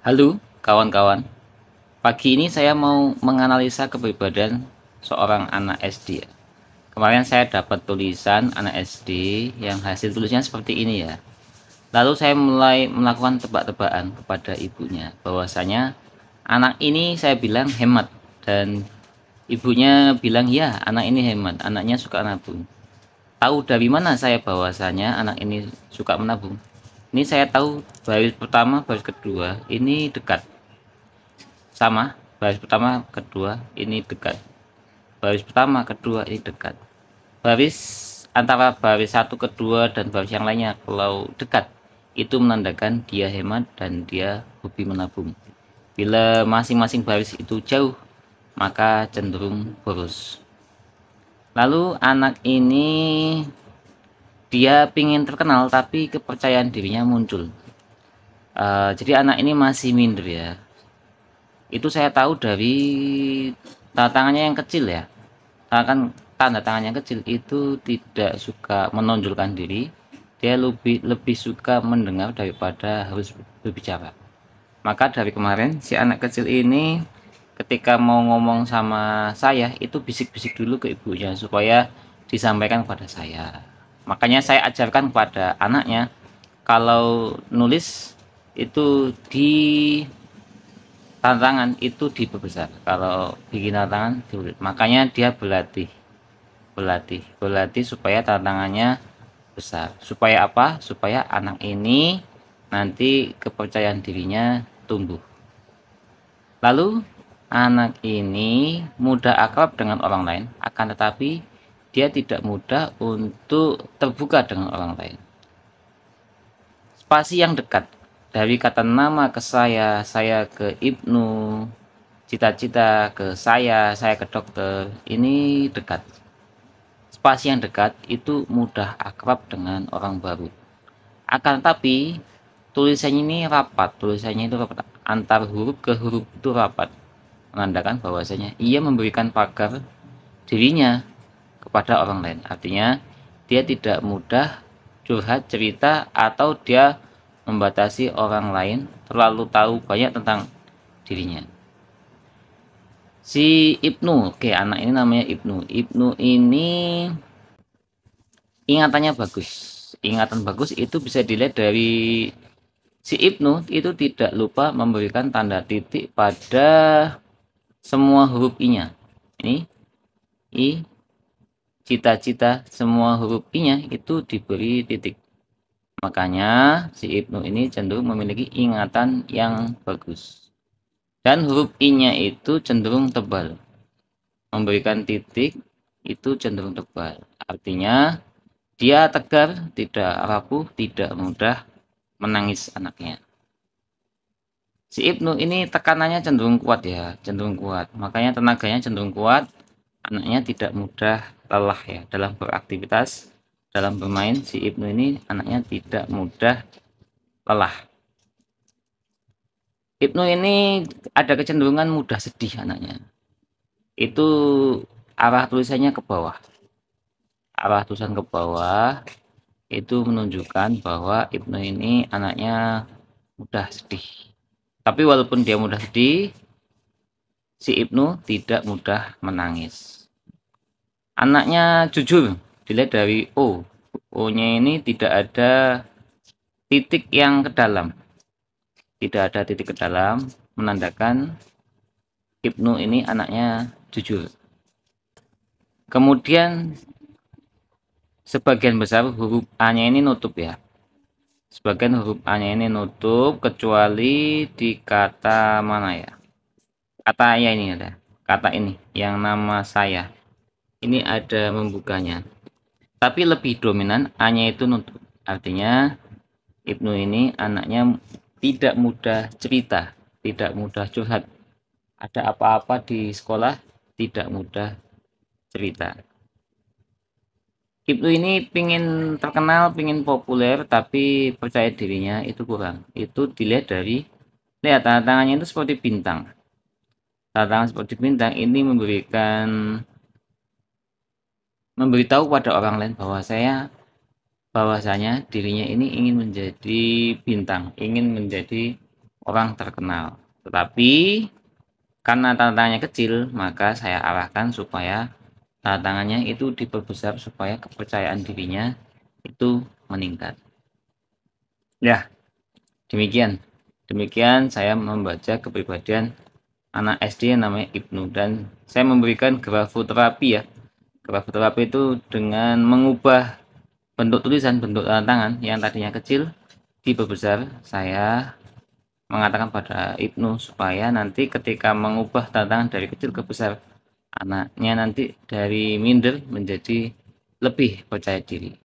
Halo kawan-kawan, pagi ini saya mau menganalisa kepribadian seorang anak SD ya. Kemarin saya dapat tulisan anak SD yang hasil tulisnya seperti ini ya. Lalu saya mulai melakukan tebak-tebakan kepada ibunya bahwasanya anak ini saya bilang hemat, dan ibunya bilang ya anak ini hemat, anaknya suka nabung. Tahu dari mana saya bahwasanya anak ini suka menabung? Ini saya tahu baris pertama, baris kedua ini dekat. Sama, baris pertama kedua ini dekat, baris pertama kedua ini dekat, baris antara baris satu kedua dan baris yang lainnya kalau dekat itu menandakan dia hemat dan dia hobi menabung. Bila masing-masing baris itu jauh maka cenderung boros. Lalu anak ini dia ingin terkenal tapi kepercayaan dirinya muncul. Jadi anak ini masih minder ya. Itu saya tahu dari tanda tangannya yang kecil ya. Kan tanda tangannya kecil itu tidak suka menonjolkan diri, dia lebih lebih suka mendengar daripada harus berbicara. Maka dari kemarin si anak kecil ini ketika mau ngomong sama saya itu bisik-bisik dulu ke ibunya supaya disampaikan kepada saya. Makanya saya ajarkan kepada anaknya kalau nulis itu di tantangan itu diperbesar, kalau bikin tantangan diulit. Makanya dia berlatih supaya tantangannya besar. Supaya apa? Supaya anak ini nanti kepercayaan dirinya tumbuh. Lalu anak ini mudah akrab dengan orang lain, akan tetapi dia tidak mudah untuk terbuka dengan orang lain. Spasi yang dekat dari kata nama ke saya ke Ibnu, cita-cita ke saya ke dokter, ini dekat. Spasi yang dekat itu mudah akrab dengan orang baru. Akan tetapi tulisannya ini rapat, tulisannya itu rapat, antar huruf ke huruf itu rapat, menandakan bahwasanya ia memberikan pagar dirinya kepada orang lain. Artinya dia tidak mudah curhat cerita atau dia membatasi orang lain terlalu tahu banyak tentang dirinya. Si Ibnu, oke, anak ini namanya Ibnu. Ibnu ini ingatannya bagus. Ingatan bagus itu bisa dilihat dari si Ibnu itu tidak lupa memberikan tanda titik pada semua huruf I-nya. Ini I, cita-cita, semua huruf I-nya itu diberi titik. Makanya si Ibnu ini cenderung memiliki ingatan yang bagus. Dan huruf I-nya itu cenderung tebal. Memberikan titik itu cenderung tebal. Artinya dia tegar, tidak rapuh, tidak mudah menangis anaknya. Si Ibnu ini tekanannya cenderung kuat ya, cenderung kuat. Makanya tenaganya cenderung kuat. Anaknya tidak mudah lelah ya dalam beraktivitas, dalam bermain. Si Ibnu ini anaknya tidak mudah lelah. Ibnu ini ada kecenderungan mudah sedih anaknya. Itu arah tulisannya ke bawah. Arah tulisan ke bawah itu menunjukkan bahwa Ibnu ini anaknya mudah sedih. Tapi walaupun dia mudah sedih, si Ibnu tidak mudah menangis. Anaknya jujur, dilihat dari O. O-nya ini tidak ada titik yang ke dalam. Tidak ada titik ke dalam, menandakan Ibnu ini anaknya jujur. Kemudian sebagian besar huruf A-nya ini nutup ya. Sebagian huruf A-nya ini nutup kecuali di kata mana ya? Kata ya ini ada. Kata ini yang nama saya. Ini ada membukanya. Tapi lebih dominan A-nya itu nutup. Artinya Ibnu ini anaknya tidak mudah cerita, tidak mudah curhat. Ada apa-apa di sekolah tidak mudah cerita. Ibnu ini pingin terkenal, pingin populer, tapi percaya dirinya itu kurang. Itu dilihat dari lihat tanda tangannya itu seperti bintang. Tanda tangan seperti bintang ini memberitahu pada orang lain bahwasanya dirinya ini ingin menjadi bintang, ingin menjadi orang terkenal. Tetapi karena tantangannya kecil, maka saya arahkan supaya tantangannya itu diperbesar supaya kepercayaan dirinya itu meningkat. Ya, demikian saya membaca kepribadian anak SD yang namanya Ibnu, dan saya memberikan grafoterapi ya. Grafoterapi itu dengan mengubah bentuk tulisan, bentuk tangan yang tadinya kecil diperbesar. Saya mengatakan pada Ibnu supaya nanti ketika mengubah tantangan dari kecil ke besar, anaknya nanti dari minder menjadi lebih percaya diri.